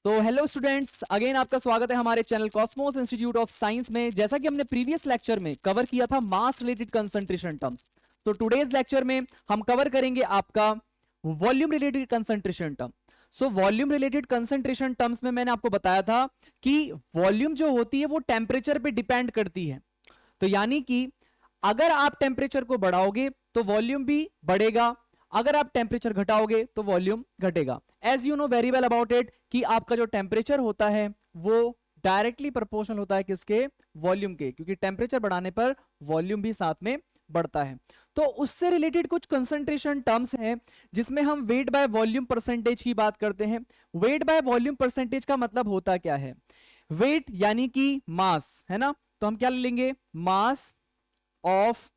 तो hello students, again आपका स्वागत है हमारे channel Cosmos institute of science में। जैसा कि हमने प्रीवियस लेक्चर में कवर किया था मास रिलेटेड कंसंट्रेशन टर्म्स, तो टुडेज लेक्चर में हम कवर करेंगे आपका volume related concentration term. So volume related concentration terms में मैंने आपको बताया था कि वॉल्यूम जो होती है वो टेम्परेचर पे डिपेंड करती है। तो यानी कि अगर आप टेम्परेचर को बढ़ाओगे तो वॉल्यूम भी बढ़ेगा, अगर आप टेम्परेचर घटाओगे तो वॉल्यूम घटेगा। As you know very well about it कि आपका जो टेम्परेचर होता है वो डायरेक्टली प्रोपोर्शनल होता है किसके, वॉल्यूम के, क्योंकि टेम्परेचर बढ़ाने पर वॉल्यूम भी साथ में बढ़ता है। तो उससे रिलेटेड कुछ कंसंट्रेशन टर्म्स हैं जिसमें हम वेट बाय वॉल्यूम परसेंटेज की बात करते हैं। वेट बाय वॉल्यूम परसेंटेज का मतलब होता क्या है? वेट यानी कि मास है ना, तो हम क्या ले लेंगे, mass of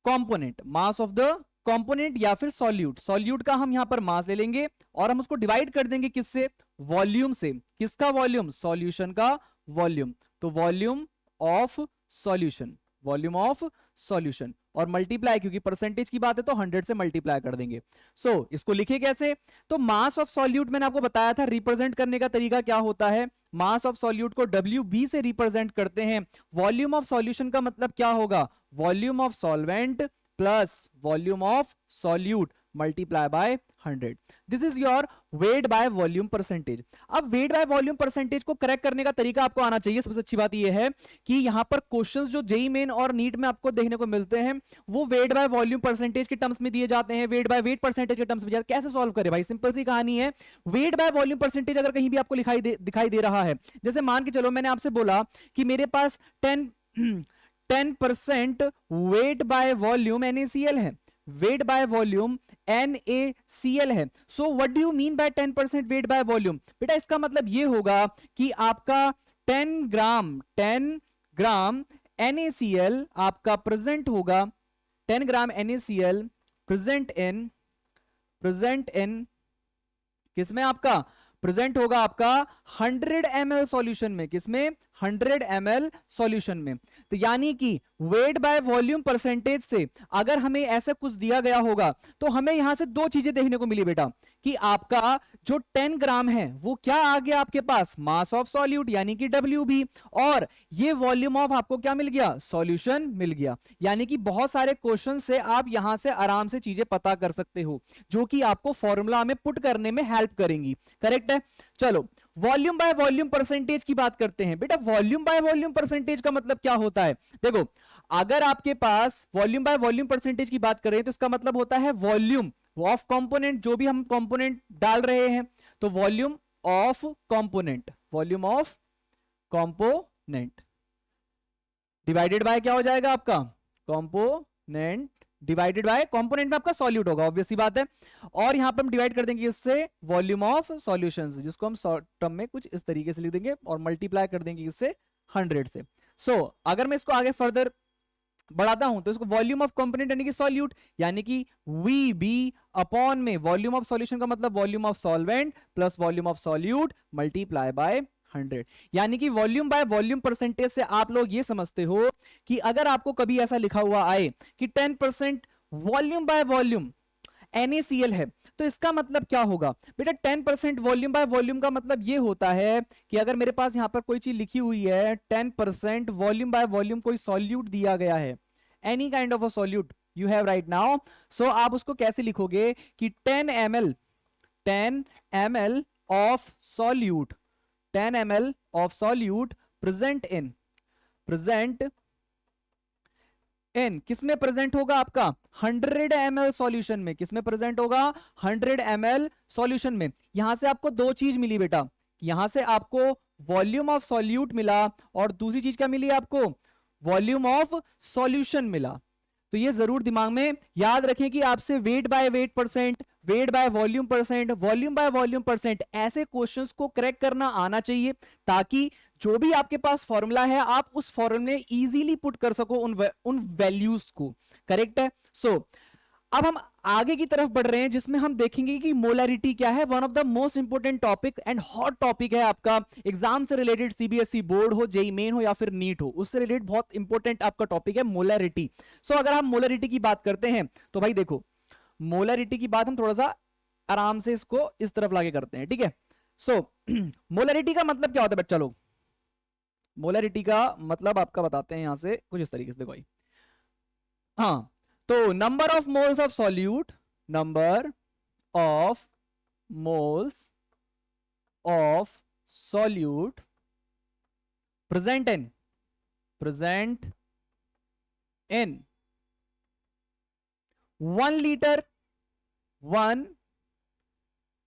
component, mass of the component या फिर सॉल्यूट। सॉल्यूट का हम यहां पर मास ले लेंगे और हम उसको डिवाइड कर देंगे किससे, वॉल्यूम से। किसका वॉल्यूम? सॉल्यूशन का वॉल्यूम। तो volume of solution, volume of solution, और मल्टीप्लाई, क्योंकि परसेंटेज की बात है तो 100 से मल्टीप्लाई कर देंगे। सो इसको लिखे कैसे? तो मास ऑफ सॉल्यूट मैंने आपको बताया था रिप्रेजेंट करने का तरीका क्या होता है। मास ऑफ सॉल्यूट को WB से रिप्रेजेंट करते हैं। वॉल्यूम ऑफ सॉल्यूशन का मतलब क्या होगा? Volume of solvent plus volume of solute multiply bye 100। This is your weight by volume percentage. अब वेट बाय वॉल्यूम परसेंटेज को करेक्ट करने का तरीका आपको आना चाहिए। सबसे अच्छी बात यह है कि यहां पर क्वेश्चंस जो जेईई मेन और नीट में आपको देखने को मिलते हैं वो वेट बाय वॉल्यूम परसेंटेज के टर्म्स में दिए जाते हैं, वेट बाय वेट परसेंटेज के टर्म्स में। कैसे सॉल्व करें भाई? सिंपल सी कहानी है। वेट बाय वॉल्यूम परसेंटेज अगर कहीं भी आपको दिखाई दे रहा है, जैसे मान के चलो मैंने आपसे बोला कि मेरे पास 10% वेट बाय वॉल्यूम NaCl है, वेट बाय वॉल्यूम NaCl है। So what do you mean by 10% wait by volume? बेटा इसका मतलब ये होगा कि आपका 10 ग्राम NaCl आपका प्रेजेंट होगा, 10 ग्राम NaCl प्रेजेंट इन किसमें? आपका प्रेजेंट होगा आपका 100 ml सॉल्यूशन में। किसमें? 100 ml सॉल्यूशन में। तो यानी कि वेट बाय वॉल्यूम परसेंटेज से अगर हमें ऐसा कुछ दिया गया होगा तो हमें यहां से दो चीजें देखने को मिली बेटा, कि आपका जो 10 ग्राम है वो क्या आ गया आपके पास, मास ऑफ सॉल्यूट यानी कि WB, और ये वॉल्यूम ऑफ आपको क्या मिल गया, सॉल्यूशन मिल गया। यानी कि बहुत सारे क्वेश्चन से आप यहां से आराम से चीजें पता कर सकते हो जो कि आपको फॉर्मूला में पुट करने में हेल्प करेंगी। करेक्ट है। चलो वॉल्यूम बाय वॉल्यूम परसेंटेज की बात करते हैं। बेटा वॉल्यूम बाय वॉल्यूम परसेंटेज का मतलब क्या होता है? देखो अगर आपके पास वॉल्यूम बाय वॉल्यूम परसेंटेज की बात करें तो इसका मतलब होता है वॉल्यूम ऑफ कंपोनेंट, जो भी हम कंपोनेंट डाल रहे हैं, तो volume of component, volume of component divided by क्या हो जाएगा आपका, कंपोनेंट डिवाइडेड बाय, कंपोनेंट में आपका सॉल्यूट होगा, ऑब्वियस सी बात है। और यहां पर हम डिवाइड कर देंगे इससे वॉल्यूम ऑफ सॉल्यूशंस, जिसको हम शॉर्ट टर्म में कुछ इस तरीके से लिख देंगे और मल्टीप्लाई कर देंगे इससे 100 से। सो अगर मैं इसको आगे फर्दर बढ़ाता हूं तो इसको वॉल्यूम ऑफ कंपोनेंट यानी कि सॉल्यूट, यानी कि VB अपॉन में वॉल्यूम ऑफ सॉल्यूशन का मतलब volume of solvent plus volume of solute multiply bye 100। यानी कि वॉल्यूम बाय वॉल्यूम परसेंटेज से आप लोग ये समझते हो कि अगर आपको कभी ऐसा लिखा हुआ आए कि 10% वॉल्यूम बाय वॉल्यूम NaCl है, तो इसका मतलब क्या होगा बेटा? 10% वॉल्यूम बाय वॉल्यूम का मतलब ये होता है कि अगर मेरे पास यहां पर कोई चीज लिखी हुई है 10% वॉल्यूम बाय वॉल्यूम, कोई सॉल्यूट दिया गया है, any kind of a solute you have right now, so आप उसको कैसे लिखोगे कि 10 ml of solute, 10 ml of solute present in किसमें प्रेजेंट होगा आपका, 100 ml सॉल्यूशन में। किसमें प्रेजेंट होगा? 100 ml सॉल्यूशन में। यहां से आपको दो चीज मिली बेटा, यहां से आपको वॉल्यूम ऑफ सॉल्यूट मिला और दूसरी चीज क्या मिली आपको, वॉल्यूम ऑफ सॉल्यूशन मिला। तो ये जरूर दिमाग में याद रखें कि आपसे wait by weight percent, wait by volume percent, volume by volume percent, ऐसे क्वेश्चंस को करेक्ट करना आना चाहिए ताकि जो भी आपके पास फॉर्मूला है आप उस फॉर्मूले में इजीली पुट कर सको उन वैल्यूज को। करेक्ट है। सो अब हम आगे की तरफ बढ़ रहे हैं जिसमें हम देखेंगे कि मोलैरिटी क्या है। One of the most important topic and hot topic है आपका, एग्जाम से रिलेटेड, CBSE बोर्ड हो, जेईई मेन हो या फिर नीट हो, उससे रिलेटेड बहुत इंपॉर्टेंट आपका टॉपिक है मोलैरिटी। सो अगर हम मोलैरिटी की बात करते हैं तो भाई देखो मोलैरिटी की बात हम थोड़ा सा आराम से इसको इस तरफ लाके करते हैं, ठीक है। सो मोलरिटी का मतलब क्या होता है बच्चा लोग? मोलरिटी का मतलब आपका बताते हैं यहां से कुछ इस तरीके से, देखो भाई। हाँ, तो number of moles of solute, number of moles of solute present in 1 litre, 1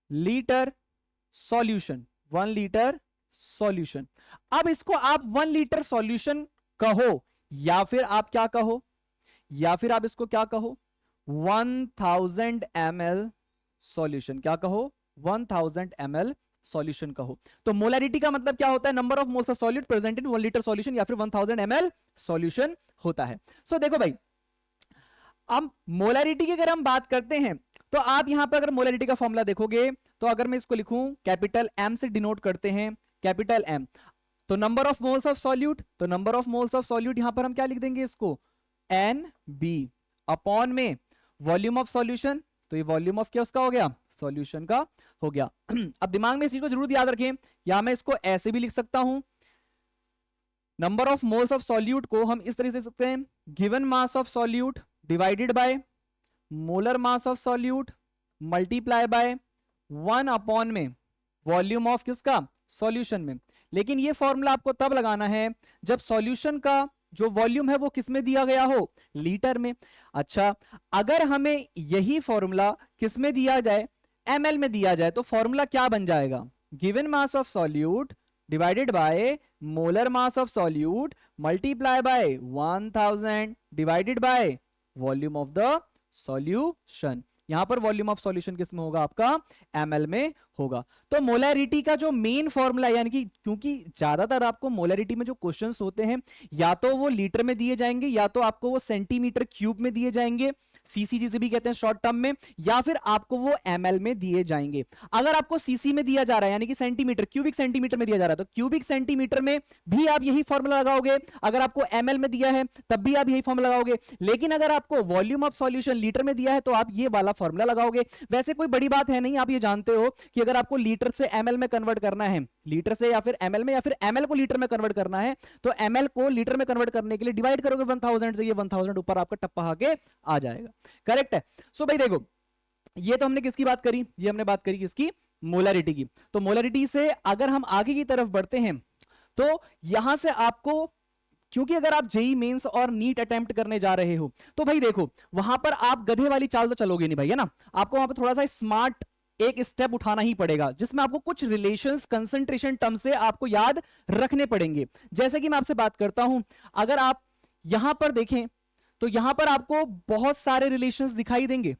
litre solution, 1 litre solution. अब इसको आप 1 लीटर सॉल्यूशन कहो, या फिर आप क्या कहो, या फिर आप इसको क्या कहो, 1000 ml सॉल्यूशन। क्या कहो? 1000 ml सॉल्यूशन कहो। तो मोलरिटी का मतलब क्या होता है? Number of moles of solute present in 1 litre solution, या फिर 1000 ml सॉल्यूशन होता है। सो देखो भाई, अब मोलरिटी की अगर हम बात करते हैं, तो आप यहां पर अगर मोलरिटी का फॉर्मूला देखोगे, तो अगर मैं इसको लिखूं, कैपिटल एम से डिनोट करते हैं, कैपिटल एम। तो number of moles of solute, तो number of moles of solute यहां पर हम क्या लिख देंगे इसको, एन बी अपॉन में वॉल्यूम ऑफ सॉल्यूशन। तो ये वॉल्यूम ऑफ क्या उसका हो गया, सॉल्यूशन का हो गया। अब दिमाग में इस चीज को जरूर याद रखें, या मैं इसको ऐसे भी लिख सकता हूं, number of moles of solute को हम इस तरह से लिख सकते हैं, given mass of solute divided by molar mass of solute multiply by 1 में वॉल्यूम ऑफ किसका, सॉल्यूशन में। लेकिन ये फॉर्मूला आपको तब लगाना है जब सॉल्यूशन का जो वॉल्यूम है वो किस में दिया गया हो, लीटर में। अच्छा, अगर हमें यही फॉर्मूला किस में दिया जाए, ml में दिया जाए, तो फॉर्मूला क्या बन जाएगा, given mass of solute divided by molar mass of solute multiply bye 1000 divided by volume of the solution. यहां पर वॉल्यूम ऑफ सॉल्यूशन किस में होगा, आपका ml में होगा। तो मोलरिटी का जो मेन फॉर्मूला, यानी कि क्योंकि ज्यादातर आपको मोलरिटी में जो क्वेश्चंस होते हैं, या तो वो लीटर में दिए जाएंगे, या तो आपको वो सेंटीमीटर क्यूब में दिए जाएंगे, सीसी जिसे भी कहते हैं शॉर्ट टर्म में, या फिर आपको वो ml में दिए जाएंगे। अगर आपको सीसी में दिया जा रहा है, यानी कि सेंटीमीटर, क्यूबिक सेंटीमीटर में दिया जा रहा है, तो क्यूबिक सेंटीमीटर में भी आप यही फॉर्मूला लगाओगे। अगर आपको ml में दिया है तब भी आप यही फॉर्मूला लगाओगे। लेकिन अगर आपको वॉल्यूम ऑफ सॉल्यूशन लीटर में दिया है, तो आप ये वाला फॉर्मूला लगाओगे। वैसे कोई बड़ी बात है नहीं, आप ये जानते हो कि अगर आपको लीटर से ml में कन्वर्ट करना है, लीटर से या फिर ml में, या फिर ml को लीटर में कन्वर्ट करना है, तो ml को लीटर में कन्वर्ट करने के लिए डिवाइड करोगे 1000 से, ये 1000 ऊपर आपका टप्पा आके आ जाएगा। करेक्ट है। सो भाई देखो, ये तो हमने किसकी बात करी, ये हमने बात करी किसकी, मोलरिटी की। तो मोलरिटी से अगर हम आगे की तरफ बढ़ते हैं, तो यहां से आपको, क्योंकि अगर आप जेई मेंस और नीट अटेम्प्ट करने जा रहे हो, तो भाई देखो वहां पर आप गधे वाली चाल तो चलोगे नहीं भाई, है ना। आपको वहां पर थोड़ा सा स्मार्ट एक स्टेप उठाना ही पड़ेगा, जिसमें आपको कुछ रिलेशंस, कंसंट्रेशन टर्म से आपको याद रखने पड़ेंगे। जैसे कि मैं आपसे बात करता हूं, अगर आप यहां पर देखें, तो यहां पर आपको बहुत सारे रिलेशंस दिखाई देंगे।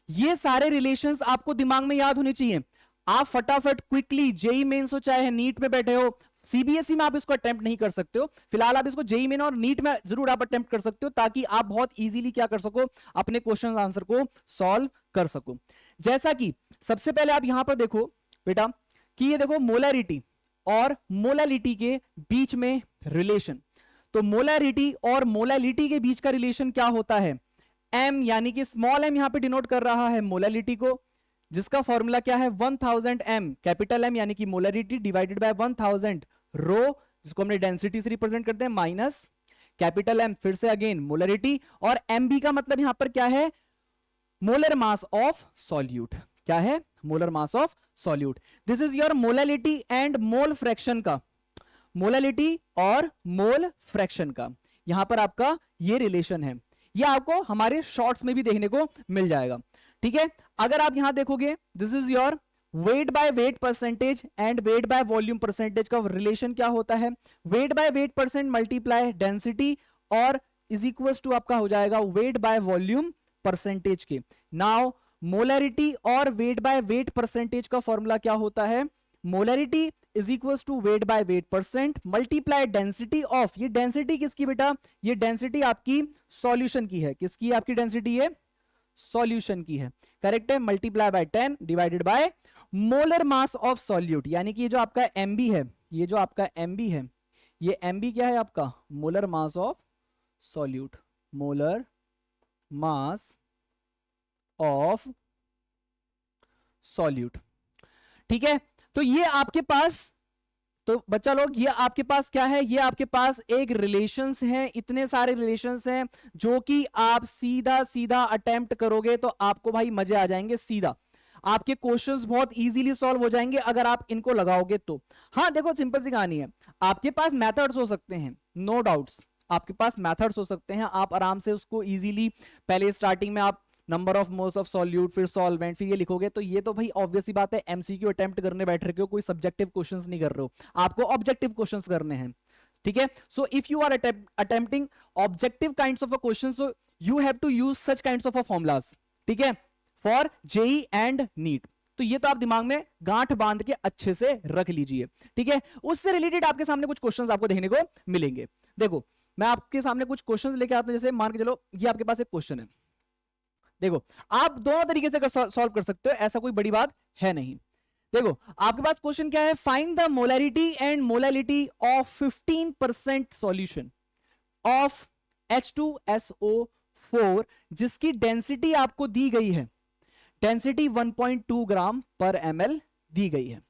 ये सारे रिलेशंस आपको दिमाग में याद होने चाहिए। आप फटाफट क्विकली, जेई मेंस हो चाहे नीट में बैठे हो, सीबीएसई में आप इसको अटेम्प्ट नहीं कर सकते हो, फिलहाल आप इसको जेई मेन और नीट में जरूर आप अटेम्प्ट कर सकते हो, ताकि आप बहुत इजीली क्या कर सको, अपने क्वेश्चन आंसर को सॉल्व कर सको। जैसा कि सबसे पहले आप यहां पर देखो बेटा, कि ये देखो मोलरिटी और मोलालिटी के बीच में रिलेशन। तो मोलरिटी और मोलालिटी के बीच का रिलेशन क्या होता है, m, यानी कि स्मॉल m यहां पे डिनोट कर रहा है मोलालिटी को, जिसका फॉर्मूला क्या है 1000 m, कैपिटल M यानी कि मोलरिटी डिवाइडेड बाय 1000 रो, जिसको हमने डेंसिटी से रिप्रेजेंट करते हैं, माइनस कैपिटल M, फिर से अगेन मोलरिटी, और mb का मतलब यहां पर क्या है, मोलर मास ऑफ सॉल्यूट। क्या है, molar mass of solute. This is your molality and mole fraction का, मोलालिटी और मोल फ्रैक्शन का यहां पर आपका ये रिलेशन है। ये आपको हमारे शॉर्ट्स में भी देखने को मिल जाएगा। ठीक है, अगर आप यहां देखोगे, this is your weight by weight percentage and weight by volume percentage का रिलेशन क्या होता है, weight by weight percent multiply density, और इज इक्वल टू आपका हो जाएगा वेट बाय वॉल्यूम परसेंटेज के। नाउ मोलरिटी और वेट बाय वेट परसेंटेज का फॉर्मूला क्या होता है, molarity is equal to weight by weight percent multiply density of, ये डेंसिटी किसकी बेटा, ये डेंसिटी आपकी सॉल्यूशन की है। किसकी है आपकी डेंसिटी, है सॉल्यूशन की है, करेक्ट है, multiply by 10 divided by molar mass of solute, यानी कि ये जो आपका एमबी है, ये जो आपका एमबी है, ये एमबी क्या है आपका, molar mass of solute, molar mass of solute. ठीक है, तो ये आपके पास, तो बच्चा लोग ये आपके पास क्या है, ये आपके पास एक रिलेशंस हैं, इतने सारे रिलेशंस हैं जो कि आप सीधा सीधा अटेम्प्ट करोगे तो आपको भाई मजे आ जाएंगे, सीधा आपके क्वेश्चंस बहुत इजीली सॉल्व हो जाएंगे अगर आप इनको लगाओगे तो। हाँ देखो सिंपल सी कहानी है, आपके पास मेथड्स हो सकते हैं, नो डाउट्स आपके पास मेथड्स हो सकते हैं, आप आराम से उसको इजीली पहले स्टार्टिंग में आप number of moles of solute फिर सॉल्वेंट फिर ये लिखोगे, तो ये तो भाई ऑब्वियस सी बात है, एमसीक्यू अटेम्प्ट करने बैठ रहे हो, कोई सब्जेक्टिव क्वेश्चंस नहीं कर रहे हो, आपको ऑब्जेक्टिव क्वेश्चंस करने हैं, ठीक है। So if you are attempting objective kinds of a question, so you have to use such kinds of a formulas, ठीक है, फॉर जेई एंड नीट। तो ये तो आप दिमाग में गांठ बांध के अच्छे से रख लीजिए, ठीक है। उससे रिलेटेड आपके सामने कुछ क्वेश्चंस आपको देखने को मिलेंगे। देखो मैं आपके सामने कुछ क्वेश्चंस लेके आता हूं, जैसे मान के चलो ये आपके पास एक क्वेश्चन है, देखो आप दोनों तरीके से सॉल्व कर सकते हो, ऐसा कोई बड़ी बात है नहीं। देखो आपके पास क्वेश्चन क्या है, find the molarity and molality of 15% solution of H2SO4 जिसकी डेंसिटी आपको दी गई है, डेंसिटी 1.2 ग्राम पर ml दी गई है।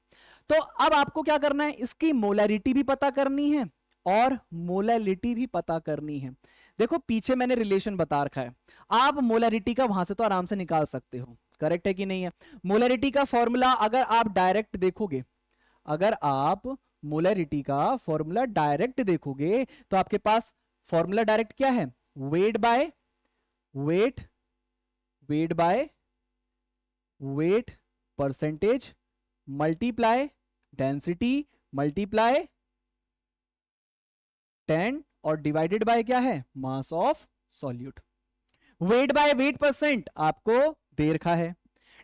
तो अब आपको क्या करना है, इसकी मोलैरिटी भी पता करनी है और मोलैलिटी भी पता करनी है। देखो पीछे मैंने रिलेशन बता रखा है, आप मोलैरिटी का वहां से तो आराम से निकाल सकते हो, करेक्ट है कि नहीं है। मोलैरिटी का फॉर्मूला अगर आप डायरेक्ट देखोगे, अगर आप मोलैरिटी का फॉर्मूला डायरेक्ट देखोगे तो आपके पास फॉर्मूला डायरेक्ट क्या है, weight by wait, wait by weight percentage multiply density multiply 10 और डिवाइडेड बाय क्या है, मास of solute. Wait by weight percent आपको दे रखा है,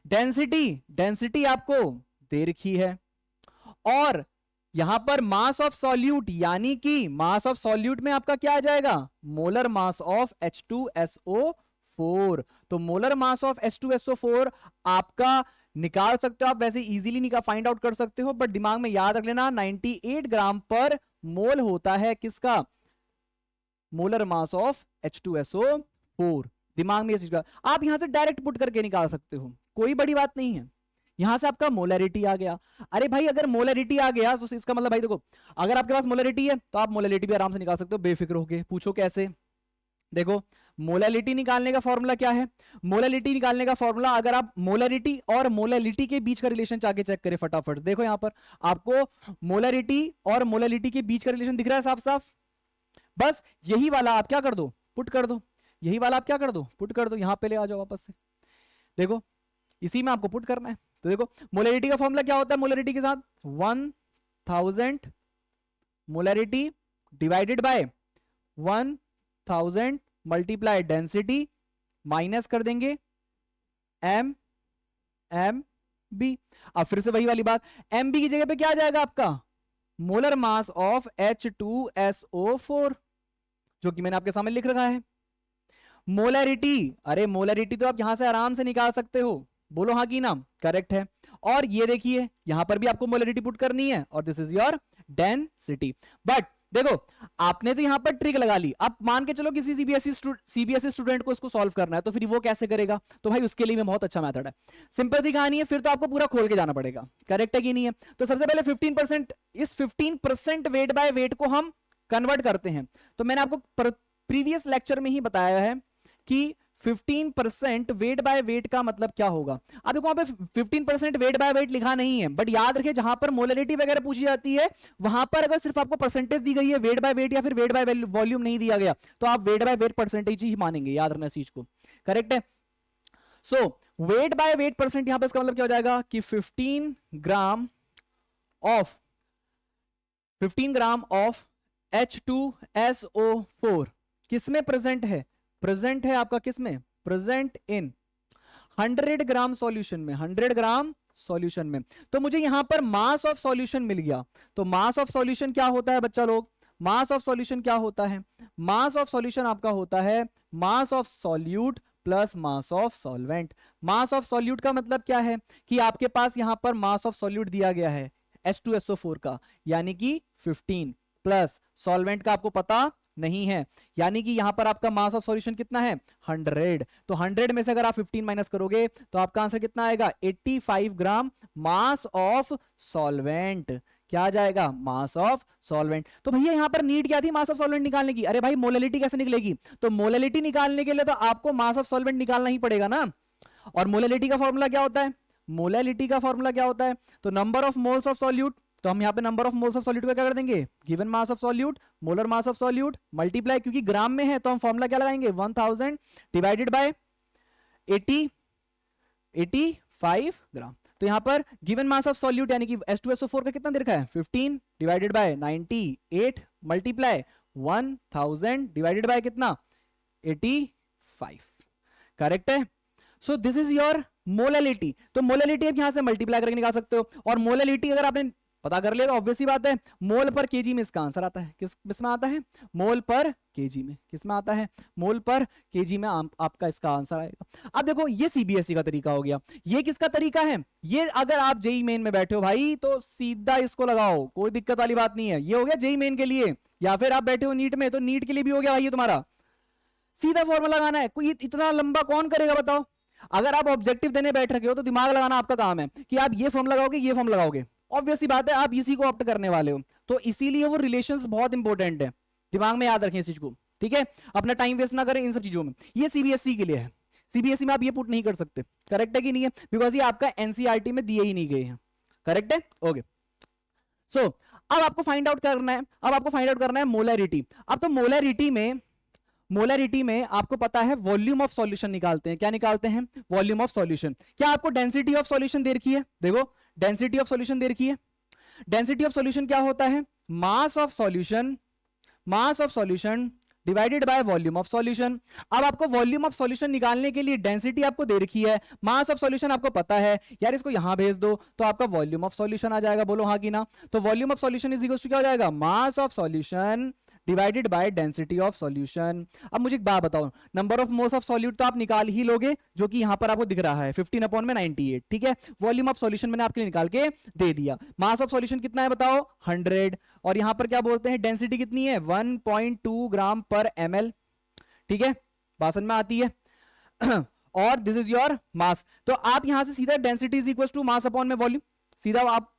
डेंसिटी डेंसिटी आपको दे रखी है, और यहां पर मास ऑफ सॉल्यूट यानी कि मास ऑफ सॉल्यूट में आपका क्या आ जाएगा, मोलर मास ऑफ H2SO4। तो मोलर मास ऑफ H2SO4 आपका निकाल सकते हो आप, वैसे इजीली निकाल फाइंड आउट कर सकते हो, बट दिमाग में याद रख लेना 98 ग्राम पर मोल होता है किसका, मोलर मास ऑफ H2SO4। दिमाग में ये चीज का आप यहां से डायरेक्ट पुट करके निकाल सकते हो, कोई बड़ी बात नहीं है। यहां से आपका मोलैरिटी आ गया, अरे भाई अगर मोलैरिटी आ गया तो इसका मतलब भाई देखो अगर आपके पास मोलैरिटी है तो आप मोलैरिटी भी आराम से निकाल सकते हो बेफिक्र होके। पूछो कैसे, देखो मोलैलिटी निकालने का फॉर्मूला क्या है, मोलैलिटी निकालने का फॉर्मूला अगर आप मोलैरिटी और मोलैलिटी के बीच का रिलेशन चाहे चेक करें फटाफट, देखो यहां पर आपको मोलैरिटी और मोलैलिटी के बीच का रिलेशन दिख रहा है साफ साफ, बस यही वाला आप क्या कर दो, पुट कर दो, यही वाला आप क्या कर दो, पुट कर दो, यहां पे ले आ जाओ वापस से, देखो इसी में आपको पुट करना है। तो देखो मोलैरिटी का फॉर्मूला क्या होता है, मोलैरिटी के साथ 1000 molarity divided by 1000 multiply density minus कर देंगे एम एम बी। अब फिर से वही वाली बात, एम बी की जगह पे क्या आ जाएगा आपका, मोलर मास ऑफ H2SO4 जो कि मैंने आपके सामने लिख रखा है। मोलैरिटी, अरे मोलैरिटी तो आप यहां से आराम से निकाल सकते हो, बोलो हाँ की ना, करेक्ट है। और ये देखिए यहां पर भी आपको मोलैरिटी पुट करनी है और this is your density. But देखो आपने तो यहां पर ट्रिक लगा ली, अब मान के चलो किसी सीबीएसई स्टूडेंट को इसको सॉल्व करना है तो फिर वो कैसे करेगा, तो भाई उसके लिए बहुत अच्छा मेथड है, सिंपल सी कहानी है, फिर तो आपको पूरा खोल के जाना पड़ेगा, करेक्ट है कि नहीं है। तो सबसे पहले 15%, इस 15% वेट बाय वेट को हम कन्वर्ट करते हैं। तो मैंने आपको प्रीवियस लेक्चर में ही बताया है कि 15% वेट बाय वेट का मतलब क्या होगा। अब देखो वहां पे 15% वेट बाय वेट लिखा नहीं है, बट याद रखिए जहां पर मोलैरिटी वगैरह पूछी जाती है वहां पर अगर सिर्फ आपको परसेंटेज दी गई है, वेट बाय वेट या फिर वेट बाय वॉल्यूम नहीं दिया गया, तो आप वेट बाय वेट परसेंटेज ही मानेंगे, याद रखना इस चीज को, करेक्ट है। सो वेट बाय वेट परसेंट यहां पर इसका मतलब क्या हो जाएगा कि 15 ग्राम ऑफ H2SO4 किसमें प्रेजेंट है, प्रेजेंट है आपका किसमें, प्रेजेंट इन 100 ग्राम सॉल्यूशन में, 100 ग्राम सॉल्यूशन में। तो मुझे यहां पर मास ऑफ सॉल्यूशन मिल गया। तो मास ऑफ सॉल्यूशन क्या होता है बच्चा लोग, मास ऑफ सॉल्यूशन क्या होता है, मास ऑफ सॉल्यूशन आपका होता है मास of solute plus mass of solvent. Mass of solute का मतलब क्या है कि आपके पास यहां पर मास ऑफ सॉल्यूट दिया गया है H2SO4 का, यानी कि 15 प्लस सॉल्वेंट का आपको पता नहीं है, यानी कि यहां पर आपका मास ऑफ सॉल्यूशन कितना है 100। तो 100 में से अगर आप 15 माइनस करोगे तो आपका आंसर कितना आएगा 85 ग्राम मास ऑफ सॉल्वेंट। क्या आ जाएगा मास ऑफ सॉल्वेंट। तो भैया यहां पर नीड क्या थी मास ऑफ सॉल्वेंट निकालने की, अरे भाई मोलैलिटी कैसे निकलेगी, तो मोलैलिटी निकालने के लिए तो आपको मास ऑफ सॉल्वेंट निकालना ही पड़ेगा ना। और मोलैलिटी का फॉर्मूला क्या होता है, मोलैलिटी का फॉर्मूला क्या होता है, तो number of moles of solute. तो हम यहाँ पे number of moles of solute का क्या कर देंगे, given mass of solute molar mass of solute multiply, क्योंकि ग्राम में है तो हम फॉर्मूला क्या लगाएंगे 1000 डिवाइडेड बाय 85 ग्राम। तो यहां पर गिवन मास ऑफ सॉल्यूट यानी कि H2SO4 का कितना दे रखा है 15 divided by 98 multiply 1000 divided by कितना 85। करेक्ट है। So this is your molality. तो मोलैलिटी आप यहां से मल्टीप्लाई करके निकाल सकते हो, और मोलैलिटी अगर आपने पता कर लिया तो ऑब्वियस ही बात है मोल पर केजी में इसका आंसर आता है। किस में आता है, मोल पर केजी में। किस में आता है, मोल पर केजी में आपका इसका आंसर आएगा। अब देखो ये सीबीएसई का तरीका हो गया, ये किसका तरीका है, ये अगर आप जेई मेन में बैठे हो भाई तो सीधा इसको लगाओ, कोई दिक्कत वाली बात नहीं है। ये हो गया जेई मेन के लिए, या फिर आप बैठे हो नीट में तो नीट के लिए भी हो गया भाई, ये तुम्हारा सीधा फॉर्मूला लगाना है। कोई इतना लंबा कौन करेगा बताओ। अगर आप ऑब्जेक्टिव देने बैठ रखे हो तो दिमाग लगाना आपका काम है कि आप ये फॉर्म लगाओगे ये फॉर्म लगाओगे, ऑब्वियस सी बात है आप इसी को ऑप्ट करने वाले हो, तो इसीलिए वो रिलेशंस बहुत इंपॉर्टेंट है, दिमाग में याद रखें इस चीज को, ठीक है। अपना टाइम वेस्ट ना करें इन सब चीजों में। ये सीबीएसई के लिए है, सीबीएसई में आप ये पुट नहीं कर सकते, करेक्ट है कि नहीं है, बिकॉज ये आपका एनसीईआरटी में दिए ही नहीं गए हैं, करेक्ट है। ओके सो अब आपको फाइंड आउट करना है, अब आपको फाइंड आउट करना है मोलैरिटी। अब तो मोलैरिटी में आपको पता है वॉल्यूम ऑफ सॉल्यूशन निकालते हैं। क्या निकालते हैं, वॉल्यूम ऑफ सॉल्यूशन। क्या आपको डेंसिटी ऑफ सॉल्यूशन दे रखी है, देखो डेंसिटी ऑफ सॉल्यूशन दे रखी है। डेंसिटी ऑफ सॉल्यूशन क्या होता है, मास of solution divided by volume of solution. अब आपको वॉल्यूम ऑफ सॉल्यूशन निकालने के लिए डेंसिटी आपको दे रखी है, मास ऑफ सॉल्यूशन आपको पता है, यार इसको यहां भेज दो तो आपका वॉल्यूम ऑफ सॉल्यूशन आ जाएगा, बोलो हाँ कि ना। तो volume of solution is equal to क्या हो जाएगा, mass of solution divided by density of solution. अब मुझे एक बात बताओ, number of moles of solute तो आप निकाल ही लोगे, जो कि यहां पर आपको दिख रहा है 15/98, ठीक है। वॉल्यूम ऑफ सॉल्यूशन मैंने आपके लिए निकाल के दे दिया। मास ऑफ सॉल्यूशन कितना है बताओ 100, और यहां पर क्या बोलते हैं डेंसिटी कितनी है 1.2 ग्राम पर ml, ठीक है, बात समझ में आती है। और दिस इज योर मास। तो आप यहां से सीधा density is equal to mass upon में वॉल्यूम, सीधा आप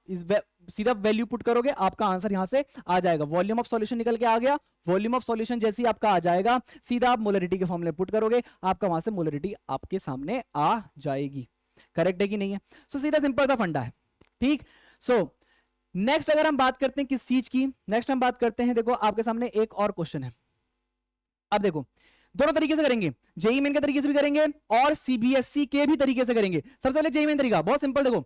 सीधा वैल्यू पुट करोगे, आपका आंसर यहां से आ जाएगा। वॉल्यूम ऑफ सॉल्यूशन निकल के आ गया, वॉल्यूम ऑफ सॉल्यूशन जैसे ही आपका आ जाएगा सीधा आप मोलैरिटी के फॉर्मूले पुट करोगे, आपका वहां से मोलैरिटी आपके सामने आ जाएगी। करेक्ट है कि नहीं है। सो सीधा सिंपल सा फंडा है, ठीक। सो नेक्स्ट अगर हम बात करते हैं किस चीज की, नेक्स्ट हम बात करते हैं, देखो आपके सामने एक और क्वेश्चन है। अब देखो दोनों तरीके से करेंगे, जेईई मेन के तरीके से भी करेंगे और सीबीएसई के भी तरीके से करेंगे। सबसे पहले जेईई मेन तरीका बहुत सिंपल, देखो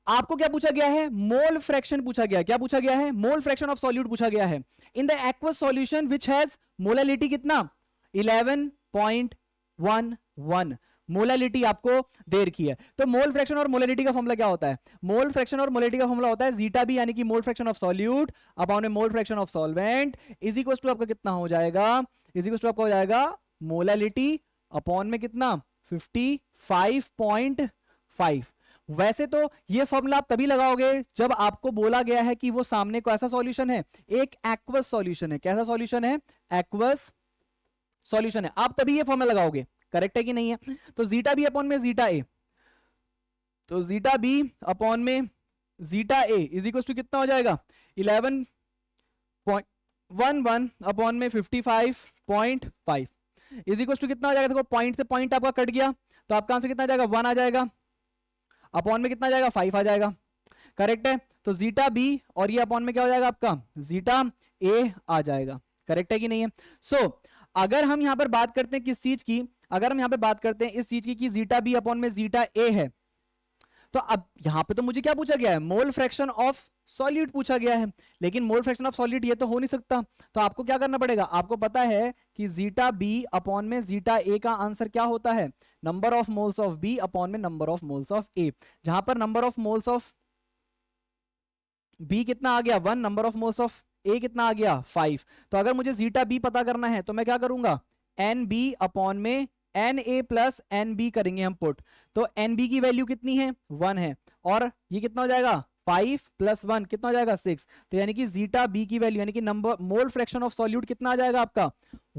आपको क्या पूछा गया है, मोल फ्रैक्शन पूछा गया। क्या पूछा गया है, मोल फ्रैक्शन ऑफ सॉल्यूट पूछा गया है in the aqueous solution which has molality कितना 11.11 मोलैलिटी आपको दे रखी है। तो मोल फ्रैक्शन और मोलैलिटी का फॉर्मूला क्या होता है, मोल फ्रैक्शन और मोलैलिटी का फॉर्मूला होता है जीटा बी, यानी कि mole fraction of solute upon में mole fraction of solvent is equal to आपका कितना हो जाएगा, इज इक्वल टू आपका हो जाएगा मोलैलिटी अपॉन में कितना 55.5। वैसे तो ये फॉर्मूला आप तभी लगाओगे जब आपको बोला गया है कि वो सामने को ऐसा सॉल्यूशन है, एक एक्वस सॉल्यूशन है। कैसा सॉल्यूशन है, एक्वस सॉल्यूशन है, आप तभी ये फॉर्मूला लगाओगे। करेक्ट है कि नहीं है। तो जीटा बी अपॉन में जीटा ए, तो जीटा बी अपॉन में zeta A is equal to कितना हो जाएगा 11.11 अपॉन में 55.5 इज इक्वल टू कितना हो जाएगा, देखो पॉइंट से पॉइंट आपका कट गया तो आपका आंसर कितना आ जाएगा 1 आ जाएगा, अपॉन में कितना आ जाएगा 5 आ जाएगा। करेक्ट है। तो जीटा बी और ये अपॉन में क्या हो जाएगा आपका जीटा ए आ जाएगा। करेक्ट है कि नहीं है। सो अगर हम यहां पर बात करते हैं किस चीज की, अगर हम यहां पर बात करते हैं इस चीज की कि जीटा बी अपॉन में जीटा ए है, तो अब यहां पे तो मुझे क्या पूछा गया है, मोल फ्रैक्शन ऑफ सॉल्यूट पूछा गया है, लेकिन मोल फ्रैक्शन ऑफ सॉल्यूट ये तो हो नहीं सकता। तो आपको क्या करना पड़ेगा, आपको पता है कि जीटा बी अपॉन में जीटा ए का आंसर क्या होता है, number of moles of B upon में number of moles of A, जहां पर number of moles of B कितना आ गया 1, number of moles of A कितना आ गया 5। तो अगर मुझे जीटा बी पता करना है तो मैं क्या करूंगा, एन बी अपॉन में N A plus N B करेंगे हम पुट। तो एन बी की वैल्यू कितनी है 1 है और ये कितना हो जाएगा 5 + 1 कितना हो जाएगा 6। तो यानी कि जीटा बी की वैल्यू यानी कि number mole fraction of solute कितना आ जाएगा आपका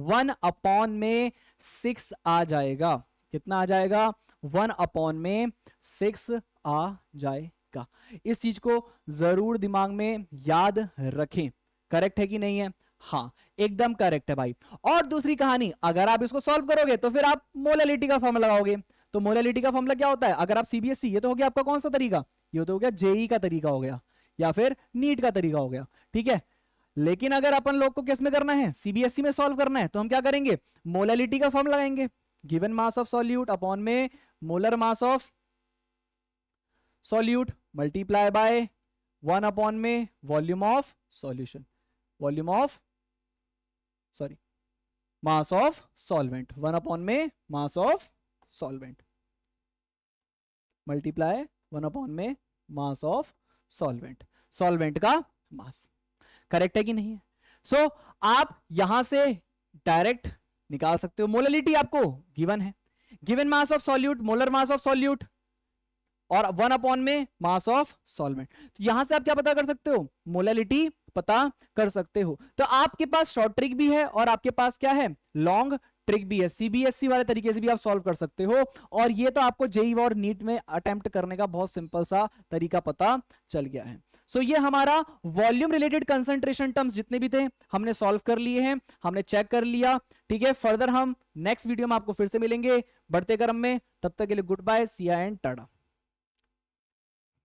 1/6 आ जाएगा। कितना आ जाएगा 1/6 आ जाएगा। इस चीज को जरूर दिमाग में याद रखें। करेक्ट है कि नहीं है? हाँ एकदम करेक्ट है भाई। और दूसरी कहानी, अगर आप इसको सॉल्व करोगे तो फिर आप मोलैलिटी का फॉर्मूला लगाओगे। तो मोलैलिटी का फॉर्मूला क्या होता है? अगर आप सीबीएसई, ये तो हो गया आपका कौन सा तरीका, ये तो हो गया जेई का तरीका हो गया या फिर नीट का तरीका हो गया, ठीक है। लेकिन अगर अपन लोग को किस में करना है, सीबीएसई में सॉल्व करना है, तो हम क्या करेंगे, मोलैलिटी का फॉर्मूला लगाएंगे। Given mass of solute upon में molar mass of solute multiply by 1 upon में volume of solution, volume of sorry mass of solvent, 1 upon में mass of solvent multiply 1 upon में मास ऑफ सॉल्वेंट, सॉल्वेंट का मास। Correct है कि नहीं है? सो आप यहां से डायरेक्ट निकाल सकते हो। मोलैलिटी आपको गिवन है, given mass of solute, molar mass of solute और 1 अपॉन में मास ऑफ सॉल्वेंट। तो यहां से आप क्या पता कर सकते हो, मोलैलिटी पता कर सकते हो। तो आपके पास शॉर्ट ट्रिक भी है और आपके पास क्या है, लॉन्ग ट्रिक भी है। सीबीएसई वाले तरीके से भी आप सॉल्व कर सकते हो। और ये तो आपको जेईई और नीट में अटेम्प्ट करने का बहुत सिंपल सा तरीका पता चल गया है। सो ये हमारा वॉल्यूम रिलेटेड कंसंट्रेशन टर्म्स जितने भी थे हमने सॉल्व कर लिए हैं, हमने चेक कर लिया, ठीक है। फर्दर हम नेक्स्ट वीडियो में आपको फिर से मिलेंगे बढ़ते क्रम में। तब तक के लिए गुड बाय, सी या एंड टाटा।